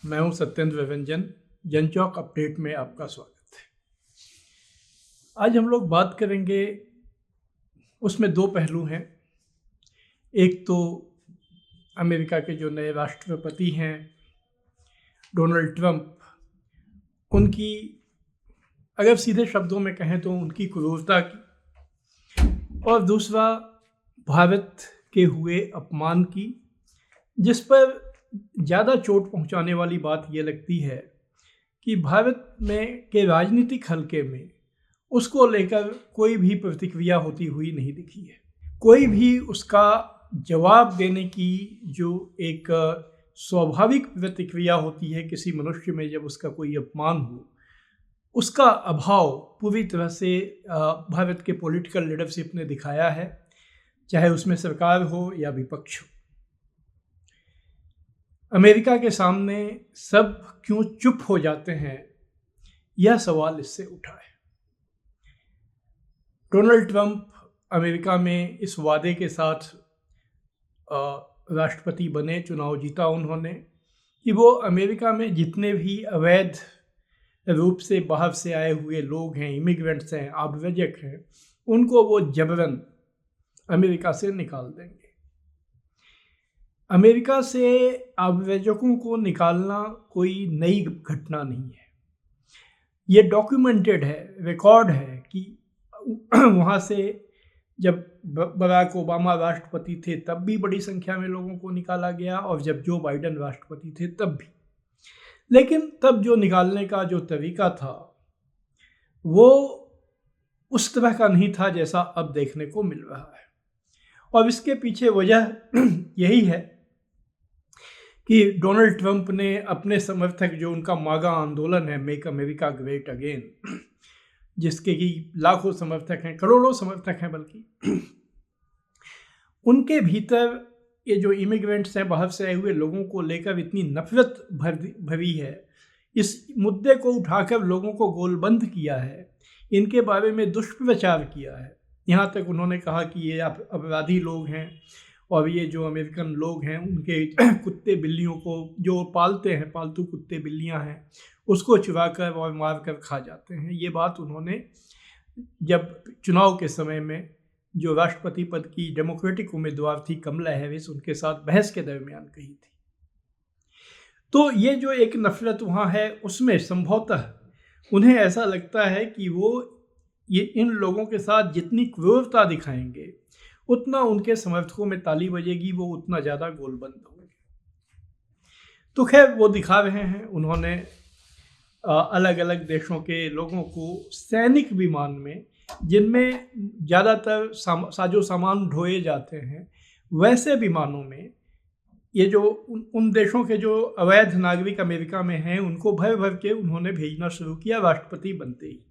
मैं हूं सत्येंद्र व्यंजन। जनचौक अपडेट में आपका स्वागत है। आज हम लोग बात करेंगे, उसमें दो पहलू हैं। एक तो अमेरिका के जो नए राष्ट्रपति हैं डोनाल्ड ट्रंप, उनकी, अगर सीधे शब्दों में कहें तो उनकी क्रूरता की, और दूसरा भारत के हुए अपमान की, जिस पर ज़्यादा चोट पहुंचाने वाली बात यह लगती है कि भारत में के राजनीतिक हलके में उसको लेकर कोई भी प्रतिक्रिया होती हुई नहीं दिखी है। कोई भी उसका जवाब देने की जो एक स्वाभाविक प्रतिक्रिया होती है किसी मनुष्य में जब उसका कोई अपमान हो, उसका अभाव पूरी तरह से भारत के पॉलिटिकल लीडरशिप ने दिखाया है, चाहे उसमें सरकार हो या विपक्ष हो। अमेरिका के सामने सब क्यों चुप हो जाते हैं, यह सवाल इससे उठा है। डोनाल्ड ट्रंप अमेरिका में इस वादे के साथ राष्ट्रपति बने, चुनाव जीता उन्होंने, कि वो अमेरिका में जितने भी अवैध रूप से बाहर से आए हुए लोग हैं, इमिग्रेंट्स हैं, आव्रजक हैं, उनको वो जबरन अमेरिका से निकाल देंगे। अमेरिका से आव्रजकों को निकालना कोई नई घटना नहीं है। ये डॉक्यूमेंटेड है, रिकॉर्ड है कि वहाँ से जब बराक ओबामा राष्ट्रपति थे तब भी बड़ी संख्या में लोगों को निकाला गया, और जब जो बाइडेन राष्ट्रपति थे तब भी। लेकिन तब जो निकालने का जो तरीका था वो उस तरह का नहीं था जैसा अब देखने को मिल रहा है। और इसके पीछे वजह यही है कि डोनाल्ड ट्रंप ने अपने समर्थक, जो उनका मागा आंदोलन है, मेक अमेरिका ग्रेट अगेन, जिसके कि लाखों समर्थक हैं, करोड़ों समर्थक हैं बल्कि, उनके भीतर ये जो इमिग्रेंट्स हैं, बाहर से आए हुए लोगों को लेकर इतनी नफरत भरी है, इस मुद्दे को उठाकर लोगों को गोलबंद किया है, इनके बारे में दुष्प्रचार किया है। यहाँ तक उन्होंने कहा कि ये अपराधी लोग हैं, और ये जो अमेरिकन लोग हैं उनके कुत्ते बिल्लियों को जो पालते हैं, पालतू कुत्ते बिल्लियां हैं, उसको चुरा कर और मार कर खा जाते हैं। ये बात उन्होंने जब चुनाव के समय में जो राष्ट्रपति पद की डेमोक्रेटिक उम्मीदवार थी कमला हैरिस, उनके साथ बहस के दरमियान कही थी। तो ये जो एक नफरत वहाँ है, उसमें संभवतः उन्हें ऐसा लगता है कि वो ये इन लोगों के साथ जितनी क्रूरता दिखाएंगे उतना उनके समर्थकों में ताली बजेगी, वो उतना ज़्यादा गोलबंद होंगे। तो खैर वो दिखा रहे हैं। उन्होंने अलग अलग देशों के लोगों को सैनिक विमान में, जिनमें ज़्यादातर साजो सामान ढोए जाते हैं, वैसे विमानों में ये जो उन देशों के जो अवैध नागरिक अमेरिका में हैं उनको भर भर के उन्होंने भेजना शुरू किया राष्ट्रपति बनते ही।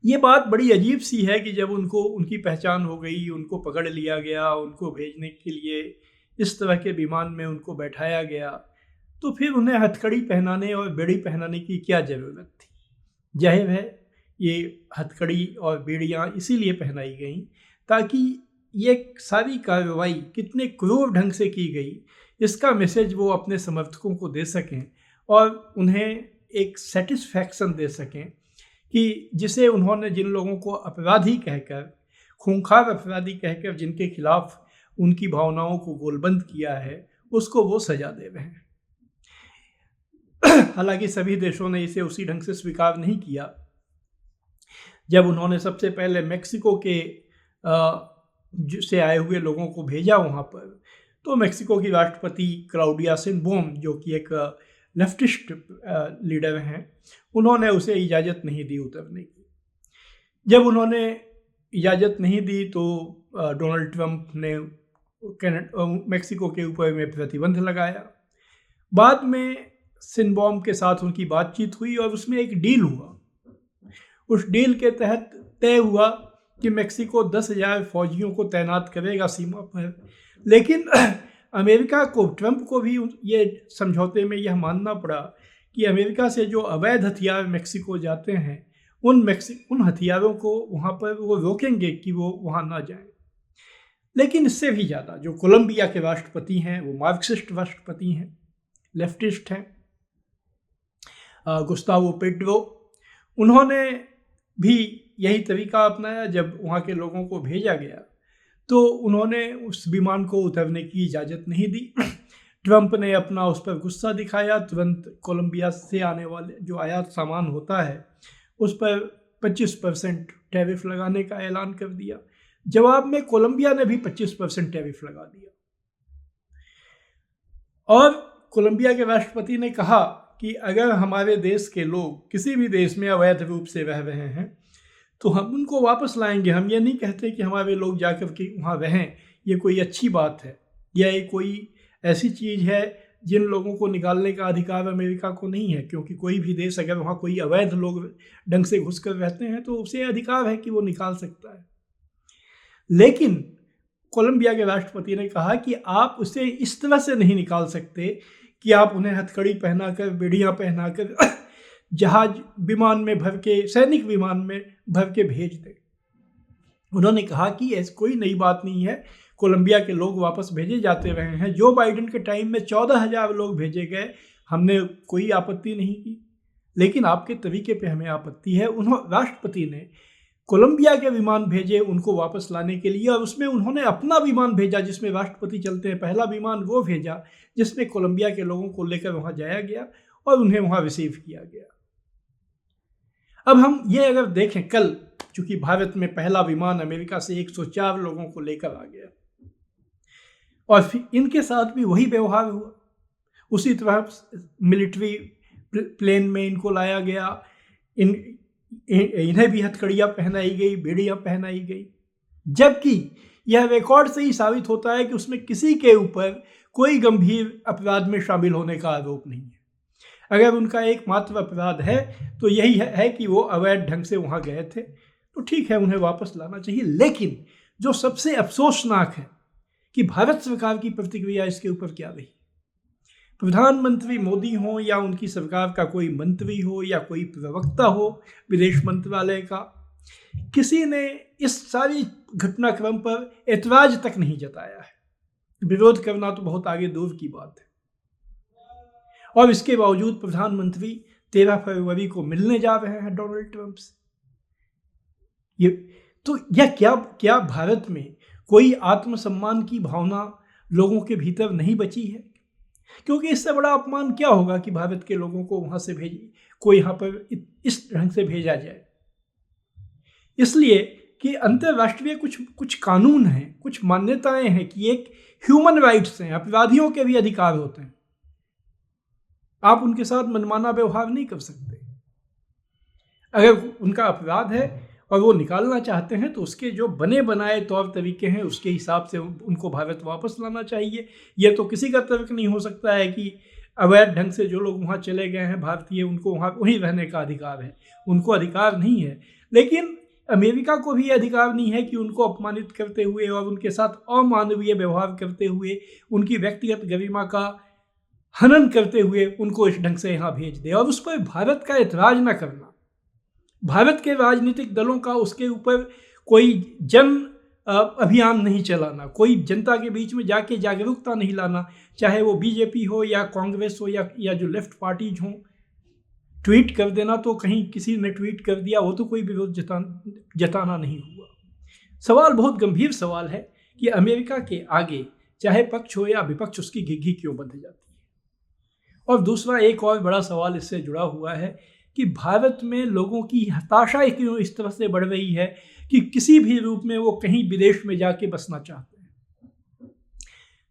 ये बात बड़ी अजीब सी है कि जब उनकी पहचान हो गई, उनको पकड़ लिया गया, उनको भेजने के लिए इस तरह के विमान में उनको बैठाया गया, तो फिर उन्हें हथकड़ी पहनाने और बेड़ी पहनाने की क्या ज़रूरत थी। जाहिर है ये हथकड़ी और बेड़ियाँ इसीलिए पहनाई गई ताकि ये सारी कार्रवाई कितने क्रूर ढंग से की गई, इसका मैसेज वो अपने समर्थकों को दे सकें और उन्हें एक सेटिस्फैक्शन दे सकें कि जिसे उन्होंने जिन लोगों को अपराधी कहकर, खूंखार अपराधी कहकर, जिनके खिलाफ उनकी भावनाओं को गोलबंद किया है, उसको वो सजा दे रहे हैं। हालांकि सभी देशों ने इसे उसी ढंग से स्वीकार नहीं किया। जब उन्होंने सबसे पहले मेक्सिको के से आए हुए लोगों को भेजा वहाँ पर, तो मेक्सिको की राष्ट्रपति क्लाउडिया शिनबोम, जो कि एक लेफ्टिस्ट लीडर हैं, उन्होंने उसे इजाज़त नहीं दी उतरने की। जब उन्होंने इजाज़त नहीं दी तो डोनाल्ड ट्रंप ने मेक्सिको के ऊपर में प्रतिबंध लगाया। बाद में शिनबोम के साथ उनकी बातचीत हुई और उसमें एक डील हुआ। उस डील के तहत तय हुआ कि मेक्सिको 10,000 फौजियों को तैनात करेगा सीमा पर, लेकिन अमेरिका को, ट्रंप को भी ये समझौते में यह मानना पड़ा कि अमेरिका से जो अवैध हथियार मेक्सिको जाते हैं, उन हथियारों को वहाँ पर वो रोकेंगे कि वो वहाँ ना जाएं। लेकिन इससे भी ज़्यादा जो कोलंबिया के राष्ट्रपति हैं, वो मार्क्सिस्ट राष्ट्रपति हैं, लेफ्टिस्ट हैं, गुस्तावो पेट्रो, उन्होंने भी यही तरीका अपनाया। जब वहाँ के लोगों को भेजा गया तो उन्होंने उस विमान को उतरने की इजाज़त नहीं दी। ट्रंप ने अपना उस पर गुस्सा दिखाया, तुरंत कोलंबिया से आने वाले जो आयात सामान होता है उस पर 25% टैरिफ लगाने का ऐलान कर दिया। जवाब में कोलंबिया ने भी 25% टैरिफ लगा दिया। और कोलंबिया के राष्ट्रपति ने कहा कि अगर हमारे देश के लोग किसी भी देश में अवैध रूप से रह रहे हैं तो हम उनको वापस लाएंगे। हम ये नहीं कहते कि हमारे लोग जाकर के वहाँ रहें, ये कोई अच्छी बात है या ये कोई ऐसी चीज़ है जिन लोगों को निकालने का अधिकार अमेरिका को नहीं है, क्योंकि कोई भी देश अगर वहाँ कोई अवैध लोग ढंग से घुस कर रहते हैं तो उसे अधिकार है कि वो निकाल सकता है। लेकिन कोलंबिया के राष्ट्रपति ने कहा कि आप उसे इस तरह से नहीं निकाल सकते कि आप उन्हें हथकड़ी पहनाकर, बेड़ियाँ पहनाकर जहाज विमान में भर के, सैनिक विमान में भर के भेज दें। उन्होंने कहा कि ऐसी कोई नई बात नहीं है, कोलंबिया के लोग वापस भेजे जाते रहे हैं। जो बाइडेन के टाइम में 14,000 लोग भेजे गए, हमने कोई आपत्ति नहीं की, लेकिन आपके तरीके पे हमें आपत्ति है। राष्ट्रपति ने कोलंबिया के विमान भेजे उनको वापस लाने के लिए, और उसमें उन्होंने अपना विमान भेजा जिसमें राष्ट्रपति चलते हैं, पहला विमान वो भेजा जिसमें कोलंबिया के लोगों को लेकर वहाँ जाया गया और उन्हें वहाँ रिसीव किया गया। अब हम ये अगर देखें, कल चूंकि भारत में पहला विमान अमेरिका से 104 लोगों को लेकर आ गया और फिर इनके साथ भी वही व्यवहार हुआ। उसी तरह मिलिट्री प्लेन में इनको लाया गया, इन्हें भी हथकड़ियाँ पहनाई गई, बेड़ियाँ पहनाई गई, जबकि यह रिकॉर्ड से ही साबित होता है कि उसमें किसी के ऊपर कोई गंभीर अपराध में शामिल होने का आरोप नहीं है। अगर उनका एकमात्र अपराध है तो यही है कि वो अवैध ढंग से वहाँ गए थे, तो ठीक है, उन्हें वापस लाना चाहिए। लेकिन जो सबसे अफसोसनाक है कि भारत सरकार की प्रतिक्रिया इसके ऊपर क्या रही। प्रधानमंत्री मोदी हो या उनकी सरकार का कोई मंत्री हो या कोई प्रवक्ता हो विदेश मंत्रालय का, किसी ने इस सारी घटनाक्रम पर ऐतराज तक नहीं जताया है। विरोध करना तो बहुत आगे दूर की बात है। और इसके बावजूद प्रधानमंत्री 13 फरवरी को मिलने जा रहे हैं डोनाल्ड ट्रंप से। यह क्या भारत में कोई आत्मसम्मान की भावना लोगों के भीतर नहीं बची है? क्योंकि इससे बड़ा अपमान क्या होगा कि भारत के लोगों को वहां से कोई यहाँ पर इस ढंग से भेजा जाए। इसलिए कि अंतर्राष्ट्रीय कुछ कानून हैं, कुछ मान्यताएं हैं कि एक ह्यूमन राइट्स हैं, अपराधियों के भी अधिकार होते हैं। आप उनके साथ मनमाना व्यवहार नहीं कर सकते। अगर उनका अपराध है और वो निकालना चाहते हैं तो उसके जो बने बनाए तौर तरीके हैं उसके हिसाब से उनको भारत वापस लाना चाहिए। ये तो किसी का तर्क नहीं हो सकता है कि अवैध ढंग से जो लोग वहाँ चले गए हैं भारतीय, उनको वहाँ वहीं रहने का अधिकार है। उनको अधिकार नहीं है। लेकिन अमेरिका को भी अधिकार नहीं है कि उनको अपमानित करते हुए और उनके साथ अमानवीय व्यवहार करते हुए, उनकी व्यक्तिगत गरिमा का हनन करते हुए उनको इस ढंग से यहाँ भेज दे और उस पर भारत का ऐतराज न करना, भारत के राजनीतिक दलों का उसके ऊपर कोई जन अभियान नहीं चलाना, कोई जनता के बीच में जाके जागरूकता नहीं लाना, चाहे वो बीजेपी हो या कांग्रेस हो या जो लेफ्ट पार्टीज हों। ट्वीट कर देना तो कहीं किसी ने ट्वीट कर दिया, वो तो कोई विरोध जताना नहीं हुआ। सवाल बहुत गंभीर सवाल है कि अमेरिका के आगे चाहे पक्ष हो या विपक्ष उसकी घिघी क्यों बंध जाती है। और दूसरा एक और बड़ा सवाल इससे जुड़ा हुआ है कि भारत में लोगों की हताशा क्यों इस तरह से बढ़ रही है कि किसी भी रूप में वो कहीं विदेश में जाके बसना चाहते हैं।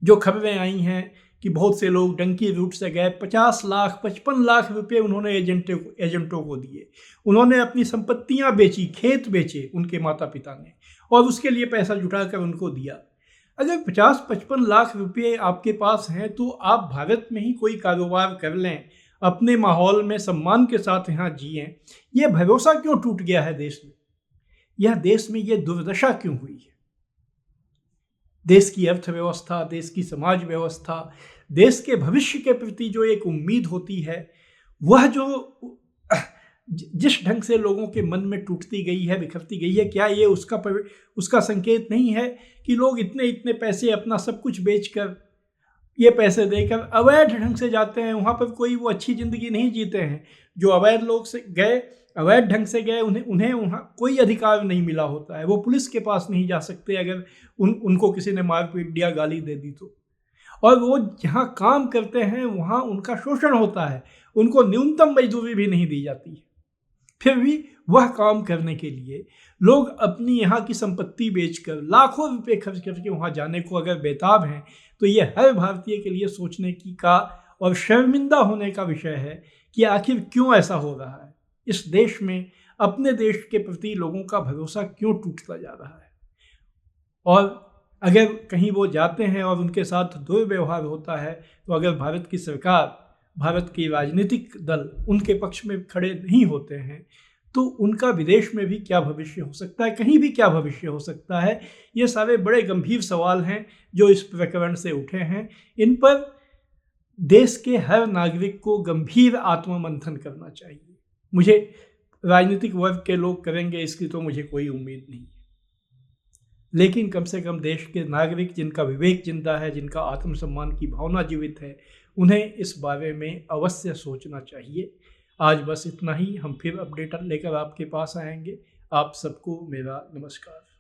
जो खबरें आई हैं कि बहुत से लोग डंकी रूट से गए, 50 लाख 55 लाख रुपए उन्होंने एजेंटों को दिए, उन्होंने अपनी संपत्तियां बेची, खेत बेचे उनके माता पिता ने, और उसके लिए पैसा जुटाकर उनको दिया। अगर 50-55 लाख रुपए आपके पास हैं तो आप भारत में ही कोई कारोबार कर लें, अपने माहौल में सम्मान के साथ यहाँ जिएं। यह भरोसा क्यों टूट गया है देश में? यह देश में यह दुर्दशा क्यों हुई है? देश की अर्थव्यवस्था, देश की समाज व्यवस्था, देश के भविष्य के प्रति जो एक उम्मीद होती है, वह जो जिस ढंग से लोगों के मन में टूटती गई है, बिखरती गई है, क्या ये उसका संकेत नहीं है कि लोग इतने पैसे अपना सब कुछ बेचकर ये पैसे देकर अवैध ढंग से जाते हैं, वहाँ पर कोई वो अच्छी ज़िंदगी नहीं जीते हैं। जो अवैध लोग से गए, अवैध ढंग से गए, उन्हें वहाँ कोई अधिकार नहीं मिला होता है। वो पुलिस के पास नहीं जा सकते अगर उनको किसी ने मार पीट दिया, गाली दे दी तो। और वो जहाँ काम करते हैं वहाँ उनका शोषण होता है, उनको न्यूनतम मजदूरी भी नहीं दी जाती है। फिर भी वह काम करने के लिए लोग अपनी यहाँ की संपत्ति बेचकर लाखों रुपए खर्च करके वहाँ जाने को अगर बेताब हैं, तो ये हर भारतीय के लिए सोचने की का और शर्मिंदा होने का विषय है कि आखिर क्यों ऐसा हो रहा है। इस देश में अपने देश के प्रति लोगों का भरोसा क्यों टूटता जा रहा है। और अगर कहीं वो जाते हैं और उनके साथ दुर्व्यवहार होता है, तो अगर भारत की सरकार, भारत के राजनीतिक दल उनके पक्ष में खड़े नहीं होते हैं, तो उनका विदेश में भी क्या भविष्य हो सकता है, कहीं भी क्या भविष्य हो सकता है। ये सारे बड़े गंभीर सवाल हैं जो इस प्रकरण से उठे हैं। इन पर देश के हर नागरिक को गंभीर आत्ममंथन करना चाहिए। मुझे राजनीतिक वर्ग के लोग करेंगे इसकी तो मुझे कोई उम्मीद नहीं है, लेकिन कम से कम देश के नागरिक जिनका विवेक जिंदा है, जिनका आत्मसम्मान की भावना जीवित है, उन्हें इस बारे में अवश्य सोचना चाहिए। आज बस इतना ही। हम फिर अपडेट लेकर आपके पास आएंगे। आप सबको मेरा नमस्कार।